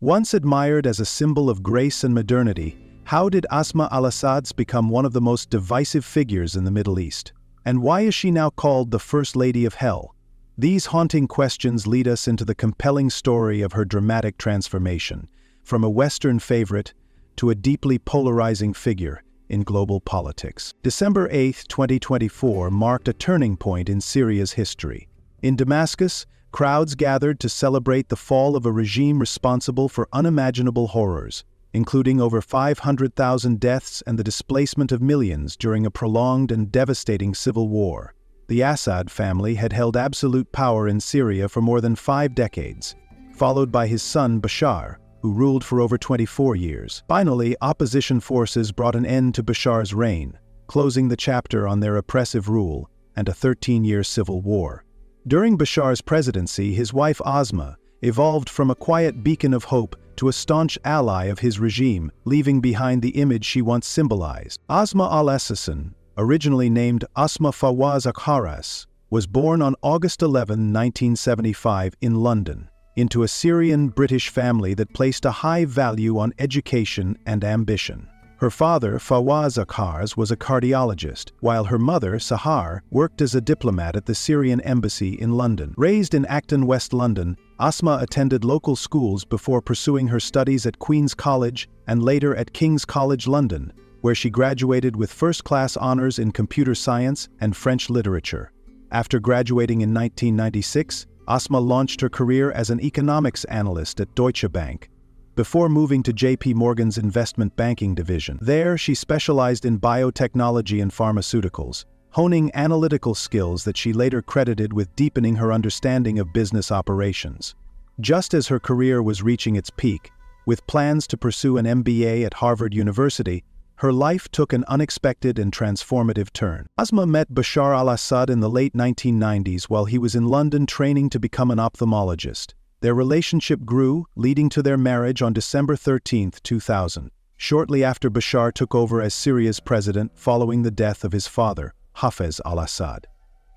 Once admired as a symbol of grace and modernity, how did Asma Al-Assad become one of the most divisive figures in the Middle East? And why is she now called the First Lady of Hell? These haunting questions lead us into the compelling story of her dramatic transformation, from a Western favorite to a deeply polarizing figure in global politics. December 8, 2024 marked a turning point in Syria's history. In Damascus, crowds gathered to celebrate the fall of a regime responsible for unimaginable horrors, including over 500,000 deaths and the displacement of millions during a prolonged and devastating civil war. The Assad family had held absolute power in Syria for more than 5 decades, followed by his son Bashar, who ruled for over 24 years. Finally, opposition forces brought an end to Bashar's reign, closing the chapter on their oppressive rule and a 13-year civil war. During Bashar's presidency, his wife Asma evolved from a quiet beacon of hope to a staunch ally of his regime, leaving behind the image she once symbolized. Asma Al-Assad, originally named Asma Fawaz Akharas, was born on August 11, 1975 in London, into a Syrian-British family that placed a high value on education and ambition. Her father, Fawaz Akharas, was a cardiologist, while her mother, Sahar, worked as a diplomat at the Syrian embassy in London. Raised in Acton, West London, Asma attended local schools before pursuing her studies at Queen's College and later at King's College London, where she graduated with first-class honors in computer science and French literature. After graduating in 1996, Asma launched her career as an economics analyst at Deutsche Bank, before moving to JP Morgan's investment banking division. There, she specialized in biotechnology and pharmaceuticals, honing analytical skills that she later credited with deepening her understanding of business operations. Just as her career was reaching its peak, with plans to pursue an MBA at Harvard University, her life took an unexpected and transformative turn. Asma met Bashar al-Assad in the late 1990s while he was in London training to become an ophthalmologist. Their relationship grew, leading to their marriage on December 13, 2000, shortly after Bashar took over as Syria's president following the death of his father, Hafez al-Assad.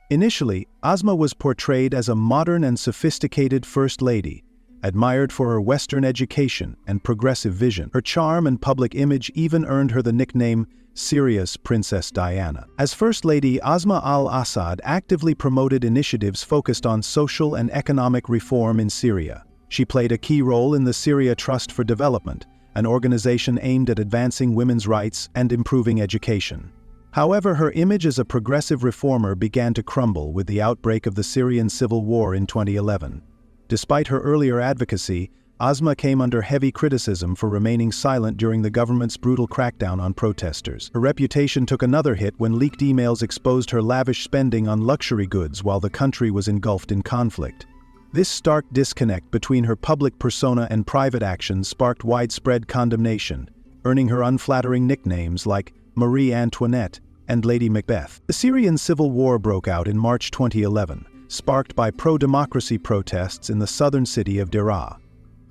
Initially, Asma was portrayed as a modern and sophisticated first lady, admired for her Western education and progressive vision. Her charm and public image even earned her the nickname Syria's Princess Diana. As First Lady, Asma al-Assad actively promoted initiatives focused on social and economic reform in Syria. She played a key role in the Syria Trust for Development, an organization aimed at advancing women's rights and improving education. However, her image as a progressive reformer began to crumble with the outbreak of the Syrian Civil War in 2011. Despite her earlier advocacy, Asma came under heavy criticism for remaining silent during the government's brutal crackdown on protesters. Her reputation took another hit when leaked emails exposed her lavish spending on luxury goods while the country was engulfed in conflict. This stark disconnect between her public persona and private actions sparked widespread condemnation, earning her unflattering nicknames like Marie Antoinette and Lady Macbeth. The Syrian Civil War broke out in March 2011, sparked by pro-democracy protests in the southern city of Daraa.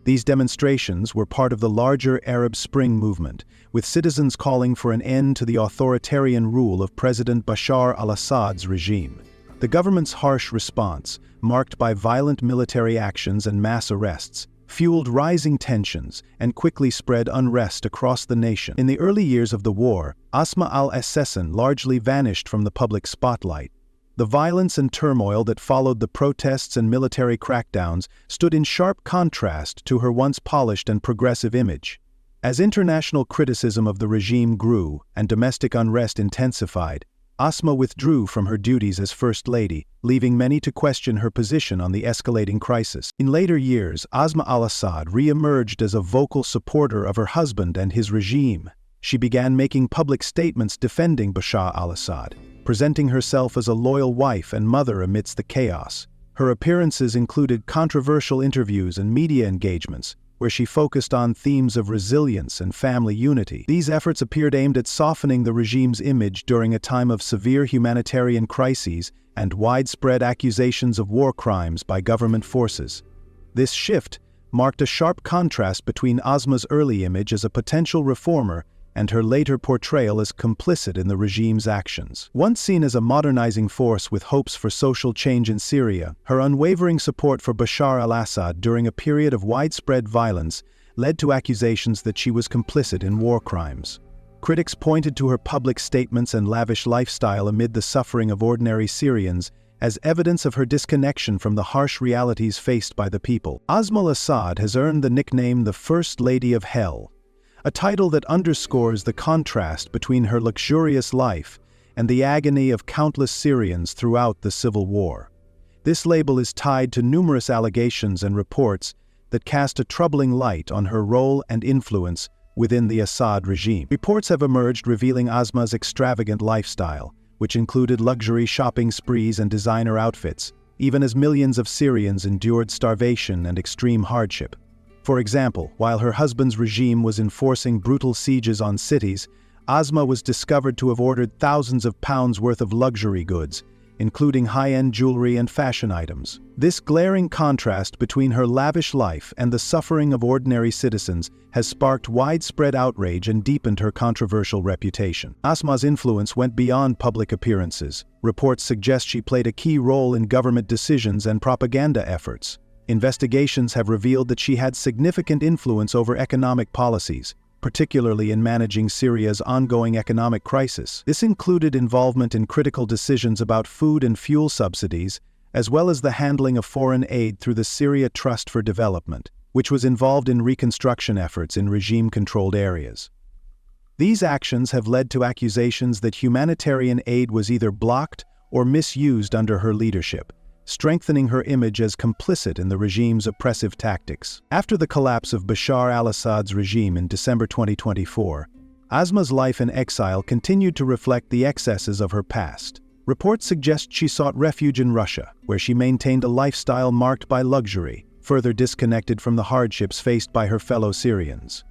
These demonstrations were part of the larger Arab Spring movement, with citizens calling for an end to the authoritarian rule of President Bashar al-Assad's regime. The government's harsh response, marked by violent military actions and mass arrests, fueled rising tensions and quickly spread unrest across the nation. In the early years of the war, Asma al-Assad largely vanished from the public spotlight. The violence and turmoil that followed the protests and military crackdowns stood in sharp contrast to her once polished and progressive image. As international criticism of the regime grew and domestic unrest intensified, Asma withdrew from her duties as First Lady, leaving many to question her position on the escalating crisis. In later years, Asma al-Assad re-emerged as a vocal supporter of her husband and his regime. She began making public statements defending Bashar al-Assad, presenting herself as a loyal wife and mother amidst the chaos. Her appearances included controversial interviews and media engagements, where she focused on themes of resilience and family unity. These efforts appeared aimed at softening the regime's image during a time of severe humanitarian crises and widespread accusations of war crimes by government forces. This shift marked a sharp contrast between Asma's early image as a potential reformer and her later portrayal as complicit in the regime's actions. Once seen as a modernizing force with hopes for social change in Syria, her unwavering support for Bashar al-Assad during a period of widespread violence led to accusations that she was complicit in war crimes. Critics pointed to her public statements and lavish lifestyle amid the suffering of ordinary Syrians as evidence of her disconnection from the harsh realities faced by the people. Asma Al-Assad has earned the nickname the First Lady of Hell, a title that underscores the contrast between her luxurious life and the agony of countless Syrians throughout the civil war. This label is tied to numerous allegations and reports that cast a troubling light on her role and influence within the Assad regime. Reports have emerged revealing Asma's extravagant lifestyle, which included luxury shopping sprees and designer outfits, even as millions of Syrians endured starvation and extreme hardship. For example, while her husband's regime was enforcing brutal sieges on cities, Asma was discovered to have ordered thousands of pounds worth of luxury goods, including high-end jewelry and fashion items. This glaring contrast between her lavish life and the suffering of ordinary citizens has sparked widespread outrage and deepened her controversial reputation. Asma's influence went beyond public appearances. Reports suggest she played a key role in government decisions and propaganda efforts. Investigations have revealed that she had significant influence over economic policies, particularly in managing Syria's ongoing economic crisis. This included involvement in critical decisions about food and fuel subsidies, as well as the handling of foreign aid through the Syria Trust for Development, which was involved in reconstruction efforts in regime-controlled areas. These actions have led to accusations that humanitarian aid was either blocked or misused under her leadership, strengthening her image as complicit in the regime's oppressive tactics. After the collapse of Bashar al-Assad's regime in December 2024, Asma's life in exile continued to reflect the excesses of her past. Reports suggest she sought refuge in Russia, where she maintained a lifestyle marked by luxury, further disconnected from the hardships faced by her fellow Syrians.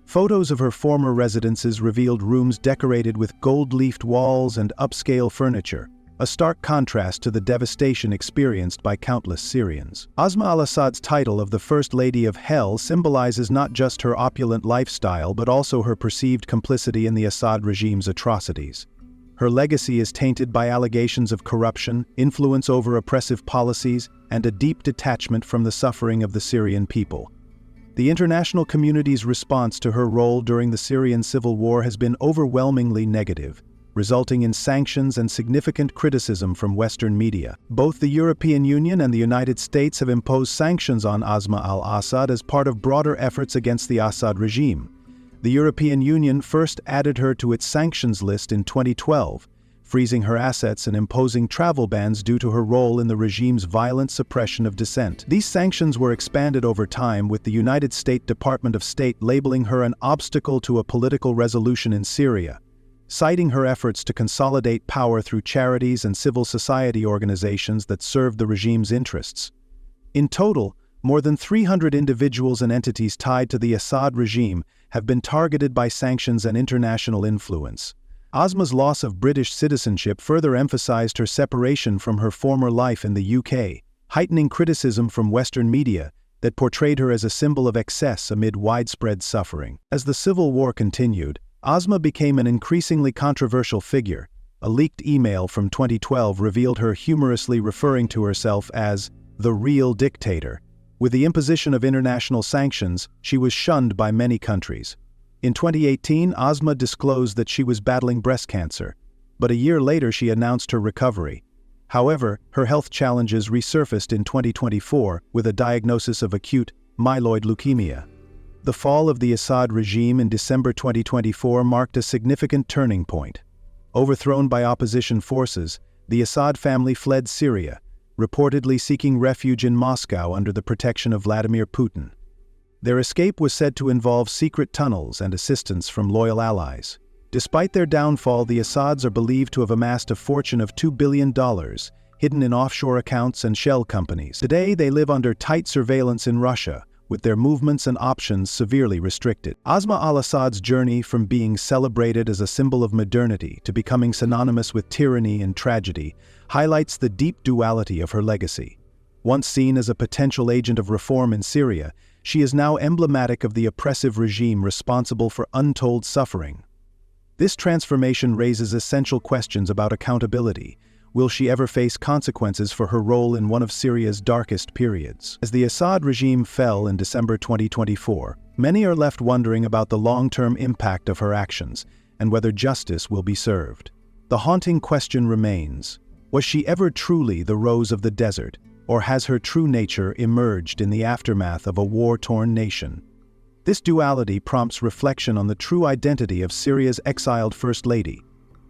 Photos of her former residences revealed rooms decorated with gold-leafed walls and upscale furniture, a stark contrast to the devastation experienced by countless Syrians. Asma Al-Assad's title of the First Lady of Hell symbolizes not just her opulent lifestyle but also her perceived complicity in the Assad regime's atrocities. Her legacy is tainted by allegations of corruption, influence over oppressive policies, and a deep detachment from the suffering of the Syrian people. The international community's response to her role during the Syrian Civil War has been overwhelmingly negative, resulting in sanctions and significant criticism from Western media. Both the European Union and the United States have imposed sanctions on Asma al-Assad as part of broader efforts against the Assad regime. The European Union first added her to its sanctions list in 2012, freezing her assets and imposing travel bans due to her role in the regime's violent suppression of dissent. These sanctions were expanded over time, with the United States Department of State labeling her an obstacle to a political resolution in Syria, citing her efforts to consolidate power through charities and civil society organizations that serve the regime's interests. In total, more than 300 individuals and entities tied to the Assad regime have been targeted by sanctions and international influence. Asma's loss of British citizenship further emphasized her separation from her former life in the UK, heightening criticism from Western media that portrayed her as a symbol of excess amid widespread suffering. As the civil war continued, Asma became an increasingly controversial figure. A leaked email from 2012 revealed her humorously referring to herself as the real dictator. With the imposition of international sanctions, she was shunned by many countries. In 2018, Asma disclosed that she was battling breast cancer, but a year later she announced her recovery. However, her health challenges resurfaced in 2024 with a diagnosis of acute myeloid leukemia. The fall of the Assad regime in December 2024 marked a significant turning point. Overthrown by opposition forces, the Assad family fled Syria, reportedly seeking refuge in Moscow under the protection of Vladimir Putin. Their escape was said to involve secret tunnels and assistance from loyal allies. Despite their downfall, the Assads are believed to have amassed a fortune of $2 billion, hidden in offshore accounts and shell companies. Today, they live under tight surveillance in Russia, with their movements and options severely restricted. Asma al-Assad's journey from being celebrated as a symbol of modernity to becoming synonymous with tyranny and tragedy highlights the deep duality of her legacy. Once seen as a potential agent of reform in Syria, she is now emblematic of the oppressive regime responsible for untold suffering. This transformation raises essential questions about accountability. Will she ever face consequences for her role in one of Syria's darkest periods? As the Assad regime fell in December 2024, Many are left wondering about the long-term impact of her actions and whether justice will be served. The haunting question remains: was she ever truly the rose of the desert, or has her true nature emerged in the aftermath of a war-torn nation? This duality prompts reflection on the true identity of Syria's exiled First Lady.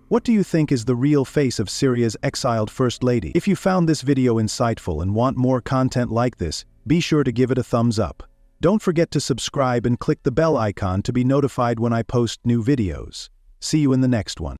What do you think is the real face of Syria's exiled First Lady? If you found this video insightful and want more content like this, be sure to give it a thumbs up. Don't forget to subscribe and click the bell icon to be notified when I post new videos. See you in the next one.